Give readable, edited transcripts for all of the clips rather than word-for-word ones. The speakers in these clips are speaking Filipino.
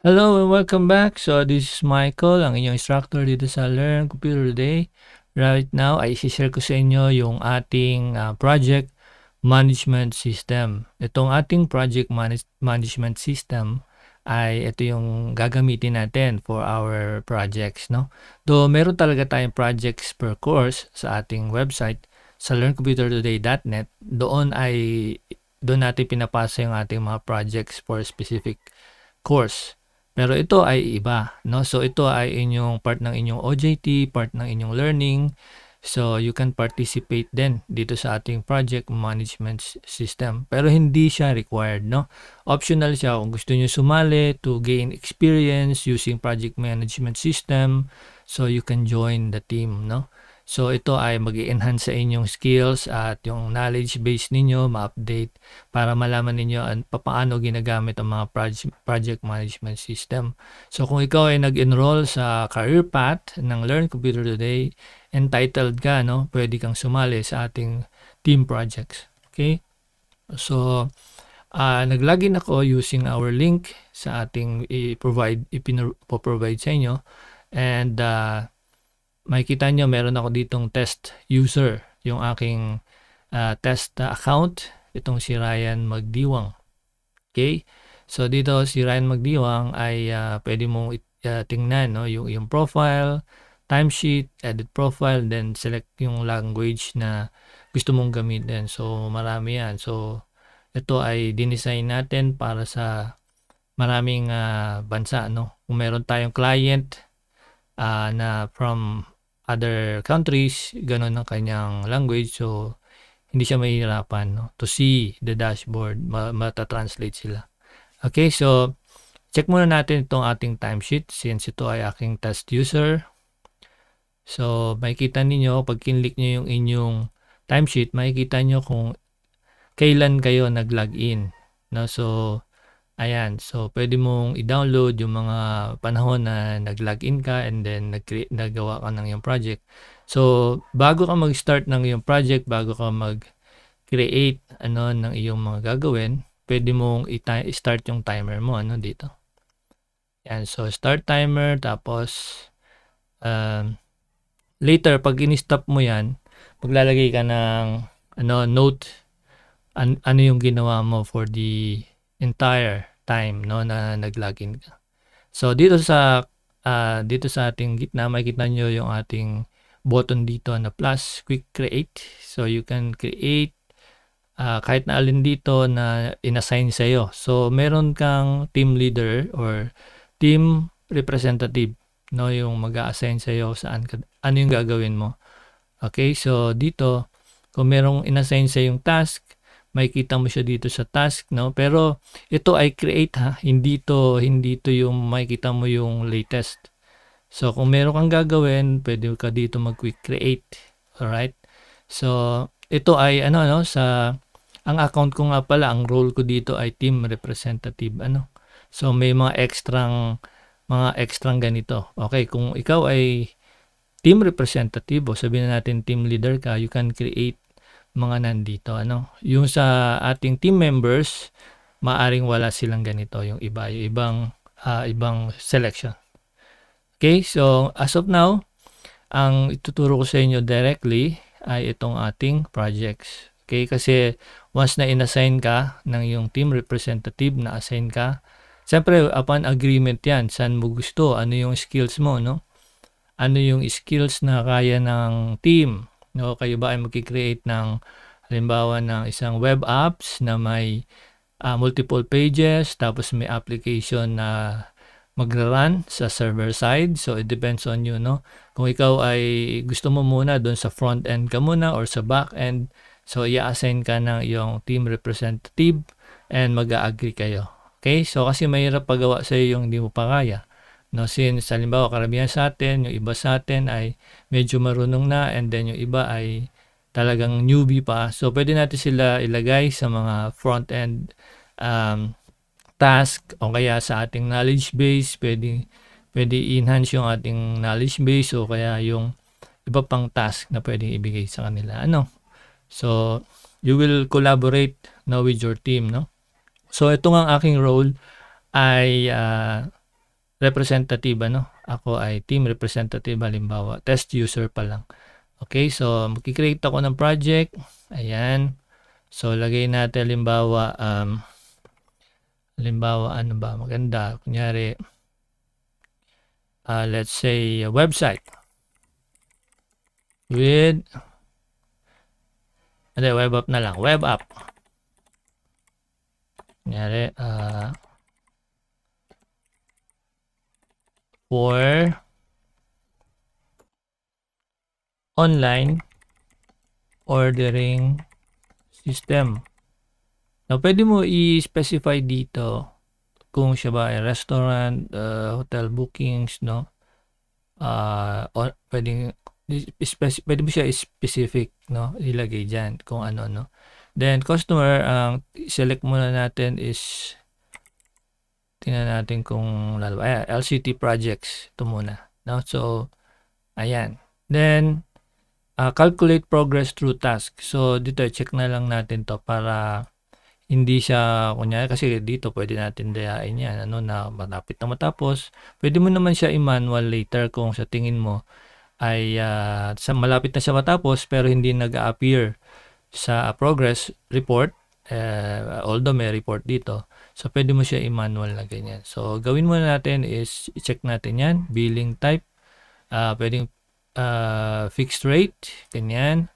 Hello and welcome back. So this is Michael, ang inyong instructor dito sa Learn Computer Today. Right now ay isi-share ko sa inyo yung ating project management system. Itong ating project management system ay ito yung gagamitin natin for our projects, no? Though meron talaga tayong projects per course sa ating website sa learncomputertoday.net, doon natin pinapasa yung ating mga projects for specific course. Pero ito ay iba, no? So ito ay inyong part ng inyong OJT, part ng inyong learning. So you can participate din dito sa ating project management system. Pero hindi siya required, no? Optional siya kung gusto niyo sumali to gain experience using project management system. So you can join the team, no? So ito ay mag-i-enhance sa inyong skills at yung knowledge base ninyo ma-update para malaman ninyo paano ginagamit ang mga project management system. So kung ikaw ay nag-enroll sa career path ng Learn Computer Today, entitled ka, no? Pwede kang sumali sa ating team projects. Okay? So nag-login ako using our link sa ating ipoprovide sa inyo, and makikita nyo meron ako ditong test user, yung aking test account, itong si Ryan Magdiwang. Okay? So dito si Ryan Magdiwang ay pwede mong tingnan, no? yung profile, timesheet, edit profile, then select yung language na gusto mong gamitin. So marami yan. So ito ay dinesign natin para sa maraming bansa, no? Kung meron tayong client na from other countries, ganun ang kanyang language, so hindi siya mahihirapan, no? To see the dashboard, mata-translate sila. Okay, so check muna natin itong ating timesheet since ito ay aking test user. So makikita ninyo pag kinlik nyo yung inyong timesheet, makikita nyo kung kailan kayo nag-login, no? So ayan, so pwede mong i-download yung mga panahon na nag-login ka and then nagawa ka ng yung project. So bago ka mag-start ng yung project, bago ka mag-create ng iyong mga gagawin, pwede mong i-start yung timer mo dito. Yan, so start timer, tapos later pag in-stop mo yan, maglalagay ka ng note ano yung ginawa mo for the entire time, no, na nag-login ka. So dito sa ating gitna, makikita nyo yung ating button dito na plus quick create. So you can create kahit na alin dito na inassign sa iyo. So meron kang team leader or team representative, no, yung mag-a-assign sa iyo ano yung gagawin mo. Okay, so dito kung merong inassign sa yung task, makikita mo siya dito sa task, no? Pero ito ay create, ha, hindi to yung makikita mo yung latest. So kung meron kang gagawin, pwede ka dito mag-quick create. Alright? So ito ay ang account ko nga pala, ang role ko dito ay team representative, So may mga extrang ganito. Okay, kung ikaw ay team representative o sabihin natin team leader ka, you can create mga nandito, yung sa ating team members, maaring wala silang ganito, yung ibang selection. Okay, so as of now, ang ituturo ko sa inyo directly ay itong ating projects. Okay, kasi once na inassign ka ng yung team representative, na assign ka, siyempre upon agreement yan, saan mo gusto, ano yung skills mo, no? Ano yung skills na kaya ng team, no? Kayo ba ay mag-create ng halimbawa ng isang web apps na may multiple pages, tapos may application na magra-run sa server side. So it depends on you, no? Kung ikaw ay gusto mo muna doon sa front end ka muna or sa back end, so i-assign ka ng iyong team representative and mag-a-agree kayo. Okay, so kasi mahirap pagawa sa iyo yung hindi mo pa kaya, no? Since halimbawa karamihan sa atin, yung iba sa atin ay medyo marunong na, and then yung iba ay talagang newbie pa. So pwede natin sila ilagay sa mga front-end task o kaya sa ating knowledge base. Pwede i-enhance yung ating knowledge base o kaya yung iba pang task na pwedeng ibigay sa kanila. So you will collaborate with your team, no? So ito ang aking role ay representative, ano? Ako ay team representative, halimbawa. Test user pa lang. Okay, so magkikreate ako ng project. Ayan. So, lagay natin, halimbawa, ano ba? Maganda. Kunyari, let's say, a website. With, web app na lang. Web app. Kunyari, for online ordering system. Now, pwede mo i-specify dito kung siya ba ay restaurant, hotel bookings, no? Pwede mo siya specific, no? Ilagay dyan kung ano, no? Then, customer, ang select muna natin is, tingnan natin kung LCT projects. Ito muna, no? So, ayan. Then, calculate progress through task. So, dito, check na lang natin to para hindi siya, kunyari, kasi dito pwede natin dayain yan, ano, na malapit na matapos. Pwede mo naman siya i-manual later kung sa tingin mo ay malapit na siya matapos pero hindi nag-appear sa progress report, although may report dito. So, pwede mo siya i-manual na ganyan. So, gawin muna natin is, i-check natin yan, billing type, pwedeng fixed rate, ganyan.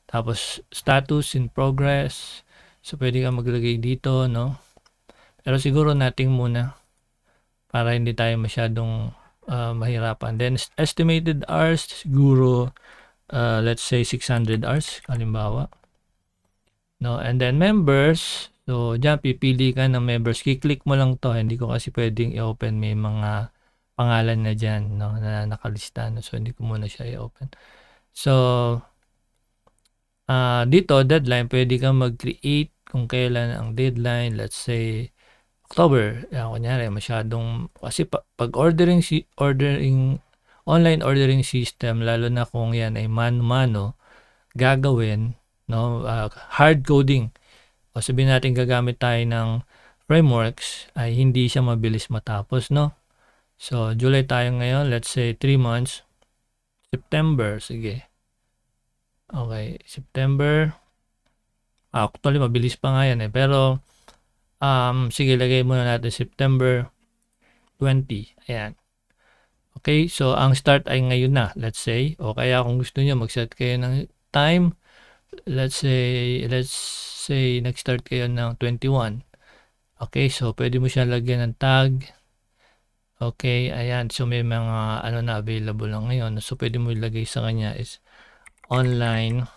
Tapos, status in progress. So, pwede ka maglagay dito, no? Pero siguro natin muna para hindi tayo masyadong mahirapan. Then, estimated hours, siguro, let's say 600 hours, halimbawa. No? And then, members. So, dyan, pipili ka ng members. Kiklik mo lang to. Hindi ko kasi pwedeng i-open. May mga pangalan na dyan, no, na nakalista. No? So, hindi ko muna siya i-open. So, dito, deadline, pwede kang mag-create kung kailan ang deadline. Let's say, October. Kunyari, masyadong, kasi pag online ordering system, lalo na kung yan ay mano-mano, gagawin, no, hard coding. O sabihin natin gagamit tayo ng frameworks, ay hindi siya mabilis matapos, no? So, July tayo ngayon, let's say 3 months. September, sige. Okay, September. Actually, mabilis pa nga yan eh. Pero, sige, lagay muna natin September 20. Ayan. Okay, so ang start ay ngayon na, let's say. O kaya kung gusto niyo mag-set kayo ng time, let's say nag-start kayo ng 21. Okay, so pwede mo siya lagyan ng tag. Okay, ayan. So may mga ano na available lang ngayon. So pwede mo ilagay sa kanya is online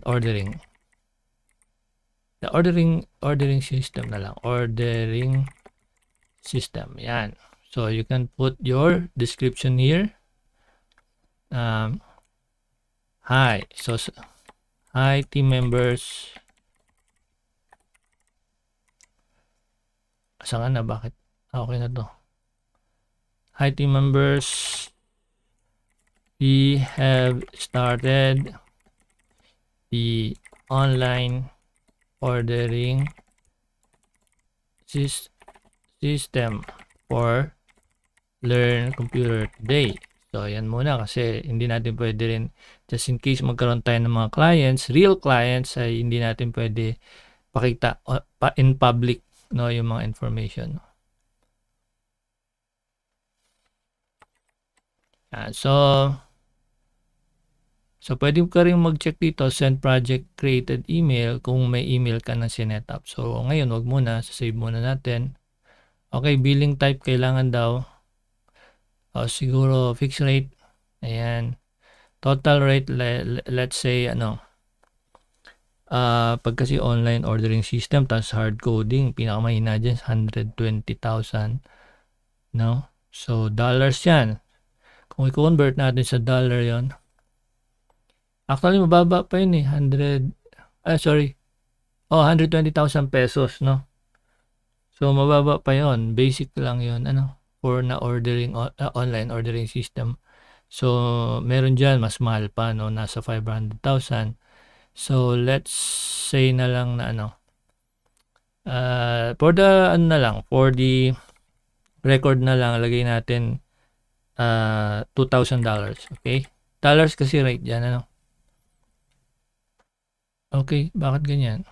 ordering. The ordering system na lang. Ordering system. Yan. So you can put your description here. Hi. So hi team members. Saan na? Bakit? Okay na to. Hi team members. We have started the online ordering system for Learn Computer today. So, yan muna kasi hindi natin pwede rin, just in case magkaroon tayo ng mga clients, real clients, ay hindi natin pwede pakita in public, no, yung mga information. So pwede ka rin mag-check dito, send project created email kung may email ka na sinet-up. So ngayon, wag muna, save muna natin. Okay, billing type kailangan daw. Siguro fixed rate. Ayan. Total rate, let's say pag kasi online ordering system tas hard coding, pinakamahina dyan 120,000, no? So dollars yan. Kung i-convert natin sa dollar yon, actually mababa pa yun eh, 120,000 pesos, no? So mababa pa yon, basic lang yon, for na ordering online ordering system. So meron dyan mas mahal pa, no, nasa 500,000. So let's say na lang na for the record na lang, lagay natin $2,000. Okay? Dollars kasi rate dyan, ano? Okay, bakit ganyan?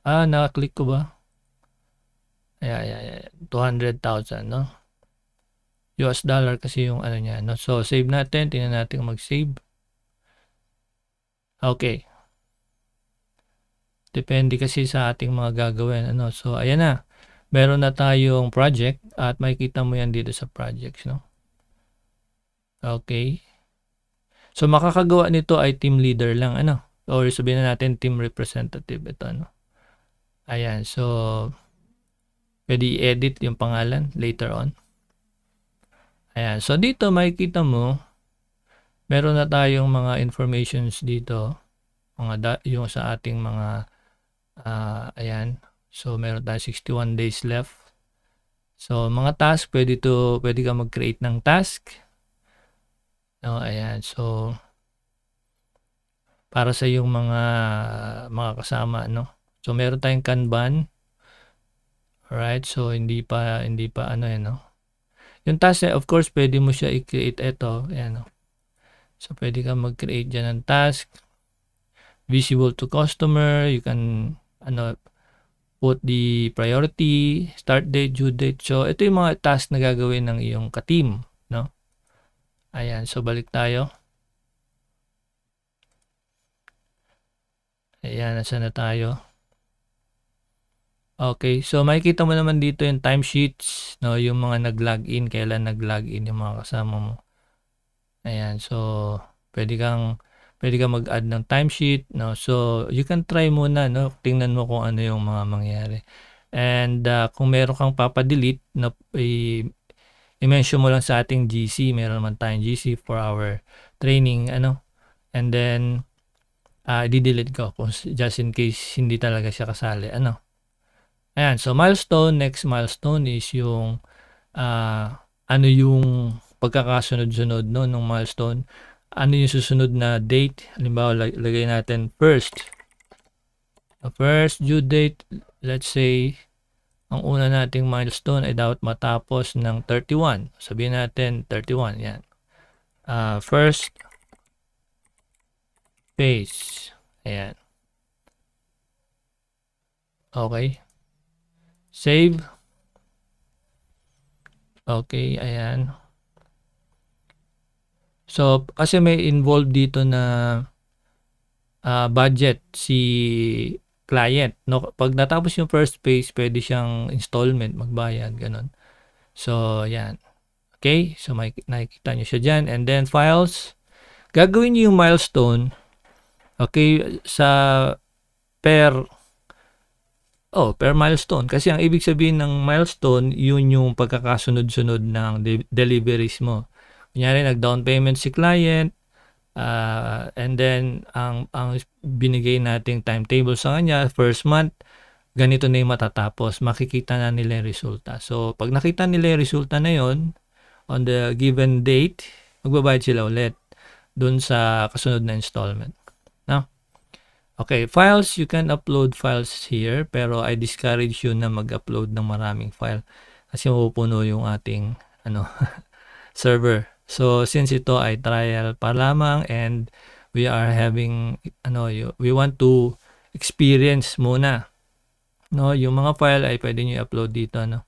Naka-click ko ba? Ayan. 200,000, no? US dollar kasi yung ano niya, no? So, save natin. Tingnan natin mag-save. Okay. Depende kasi sa ating mga gagawin, ano? So, ayan na. Meron na tayong project at makikita mo yan dito sa projects, no? Okay. So, makakagawa nito ay team leader lang, ano? Or sabihin na natin team representative ito, ano? Ayan. So, pwede i-edit yung pangalan later on. Ayan. So, dito makikita mo, meron na tayong mga informations dito. Yung sa ating mga, ayan. So, meron tayong 61 days left. So, mga task, pwede ka mag-create ng task. No, ayan. So, para sa yung mga kasama, no? So, meron tayong Kanban. Alright. So, hindi pa ano yan, no? Yung task, of course, pwede mo siya i-create ito. Ayan, no? So, pwede ka mag-create dyan ng task. Visible to customer. You can, put the priority, start date, due date. So, ito yung mga task na gagawin ng iyong ka-team, no? Ayan. So, balik tayo. Ayan. Nasa na tayo? Okay, so makikita mo naman dito yung timesheets, no, yung mga nag-login, kailan nag-login yung mga kasama mo. Ayan, so pwede kang mag-add ng timesheet, no. So you can try muna, no, tingnan mo kung ano yung mga mangyayari. And kung meron kang papa-delete, no, i-mention mo lang sa ating GC, meron naman tayong GC for our training, ano. And then i-delete ko kung just in case hindi talaga siya kasali, ano. Ayan, so milestone, next milestone is yung ano yung pagkakasunod-sunod, no, ng milestone. Ano yung susunod na date? Halimbawa, lagay natin first due date. Let's say, ang una nating milestone ay dapat matapos ng 31. Sabihin natin 31, yan. First phase. Ayan. Okay. Save. Okay, ayan. So, kasi may involved dito na budget si client, no? Pag natapos yung first phase, pwede siyang installment, magbayad, ganun. So, ayan. Okay, so nakikita nyo siya dyan. And then, files. Gagawin nyo yung milestone, okay, sa per milestone. Kasi ang ibig sabihin ng milestone, yun yung pagkakasunod-sunod ng deliveries mo. Kunyari, nag-down payment si client, and then, ang binigay nating timetable sa kanya, first month, ganito na yung matatapos. Makikita na nila yung resulta. So, pag nakita nila yung resulta na yun, on the given date, magbabayad sila ulit dun sa kasunod na installment. No? Okay, files, you can upload files here, pero I discourage you na mag-upload ng maraming file kasi mapupuno yung ating server. So, since ito ay trial pa lamang and we are having, we want to experience muna, no, yung mga file ay pwede nyo i-upload dito, no.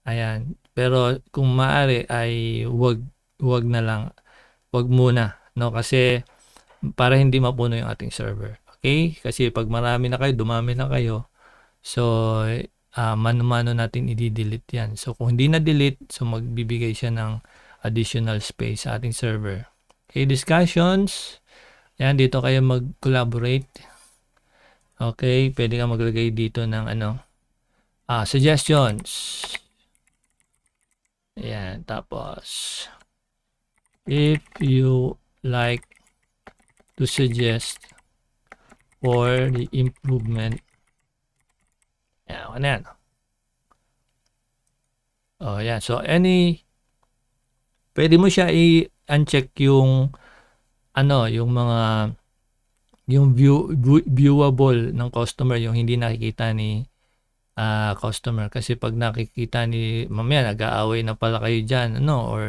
Ayan, pero kung maaari ay wag na lang, wag muna, no, kasi para hindi mapuno yung ating server. Okay? Kasi pag marami na kayo, dumami na kayo, so mano-mano natin i-delete yan. So kung hindi na-delete, so magbibigay siya ng additional space sa ating server. Okay, discussions. Yan, dito kayo mag-collaborate. Okay, pwede ka maglagay dito ng suggestions. Yan, tapos if you like to suggest for the improvement. Yan, yan. Oh, yan. So, pwede mo siya i-uncheck yung viewable ng customer, yung hindi nakikita ni customer. Kasi pag nakikita ni mamaya nag-aaway na pala kayo dyan, ano, or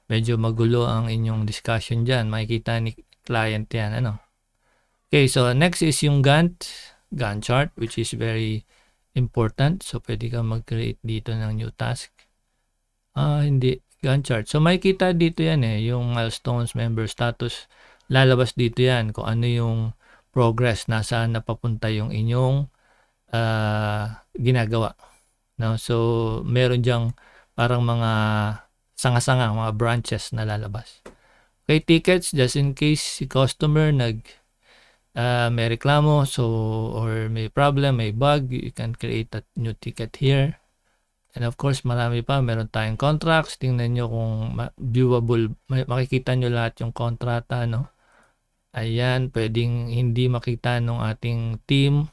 medyo magulo ang inyong discussion dyan, makikita ni client yan, ano. Okay, so next is yung Gantt chart, which is very important. So pwede ka mag-create dito ng new task. Hindi, Gantt chart. So makikita dito yan yung milestones, member status, lalabas dito yan kung ano yung progress, nasaan napapunta yung inyong ginagawa. No? So meron diyang parang mga sanga-sanga, mga branches na lalabas. Okay, tickets, just in case si customer may reklamo, so, or may problem, may bug, you can create a new ticket here. And of course, marami pa. Meron tayong contracts. Tingnan nyo kung viewable. Makikita nyo lahat yung kontrata, no? Ayan, pwedeng hindi makita nung ating team.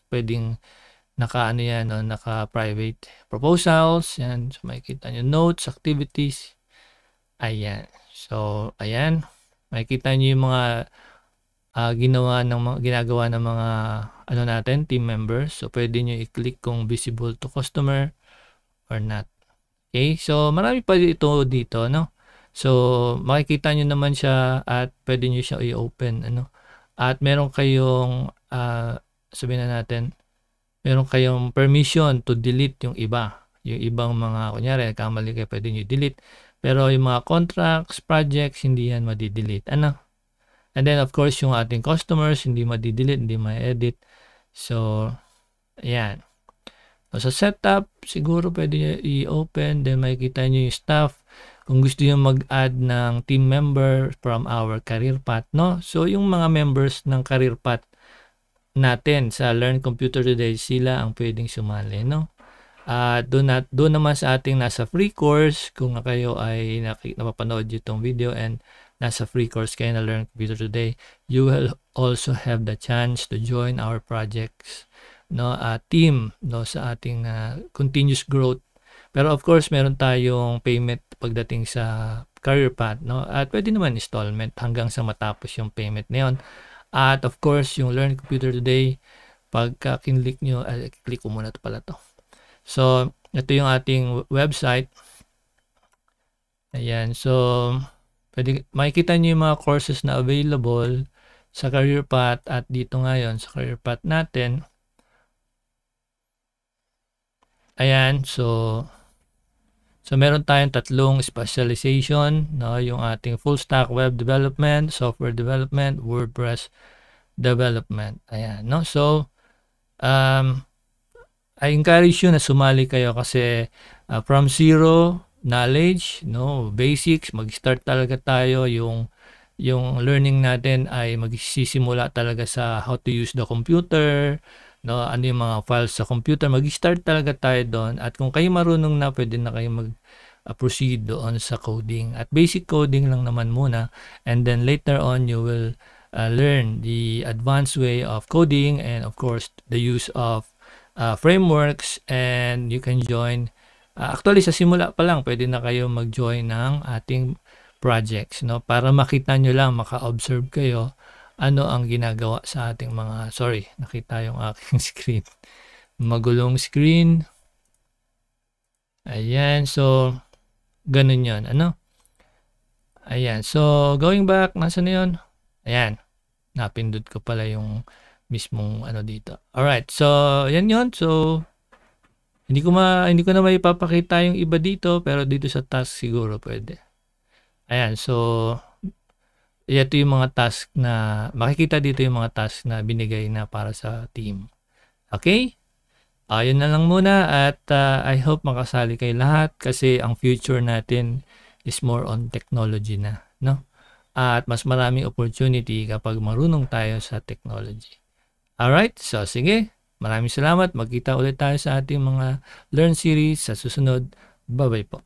Pwedeng naka-ano yan, no? Naka-private proposals. Yan. So, makikita nyo notes, activities. Ayan. So, ayan. Makikita nyo yung mga ginagawa ng mga natin, team members. So, pwede nyo i-click kung visible to customer or not. Okay, so marami pa ito dito, no? So makikita nyo naman siya at pwede nyo siya i-open, ano? At meron kayong sabihin na natin, meron kayong permission to delete yung iba. Yung ibang mga, kunyari, kamali kayo, pwede nyo delete. Pero yung mga contracts, projects, hindi yan madi-delete, ano? And then of course yung ating customers, hindi madi-delete, hindi ma-edit. So ayan. Sa setup, siguro pwede nyo i-open, then makikita nyo yung staff. Kung gusto nyo mag-add ng team member from our career path, no? So, yung mga members ng career path natin sa Learn Computer Today, sila ang pwedeng sumali, no? Doon naman sa ating nasa free course, kung kayo ay napapanood itong video and nasa free course kayo na Learn Computer Today, you will also have the chance to join our projects, no, team, no, sa ating continuous growth. Pero of course meron tayong payment pagdating sa career path, no, at pwede naman installment hanggang sa matapos yung payment na yun. At of course yung Learn Computer Today, pagka kinlik nyo, click ko muna ito pala to. So ito yung ating website. Ayan, so pwede makikita nyo yung mga courses na available sa career path, at dito ngayon sa career path natin. Ayan, so meron tayong tatlong specialization, no, yung ating full stack web development, software development, WordPress development. Ayan, no. So I encourage you na sumali kayo kasi from zero knowledge, no, basics, mag-start talaga tayo. Yung learning natin ay magsisimula talaga sa how to use the computer, no, ano yung mga files sa computer. Mag-start talaga tayo doon, at kung kayo marunong na, pwede na kayo mag-proceed doon sa coding, at basic coding lang naman muna, and then later on you will learn the advanced way of coding, and of course the use of frameworks, and you can join actually sa simula pa lang pwede na kayo mag-join ng ating projects, no, para makita nyo lang, maka-observe kayo ano ang ginagawa sa ating mga, sorry, nakita yung aking screen. Magulong screen. Ayan, so, ganun yun, ano? Ayan, so, going back, nasa na yun? Ayan, napindot ko pala yung mismong ano dito. Alright, so, yan yun. So, hindi ko na may ipapakita yung iba dito, pero dito sa task siguro pwede. Ayan, so, ito yung mga task na, makikita dito yung mga task na binigay na para sa team. Okay? Ayun na lang muna, at I hope makasali kayo lahat kasi ang future natin is more on technology na, no? At mas maraming opportunity kapag marunong tayo sa technology. Alright, so sige, maraming salamat. Magkita ulit tayo sa ating mga Learn series sa susunod. Bye-bye po.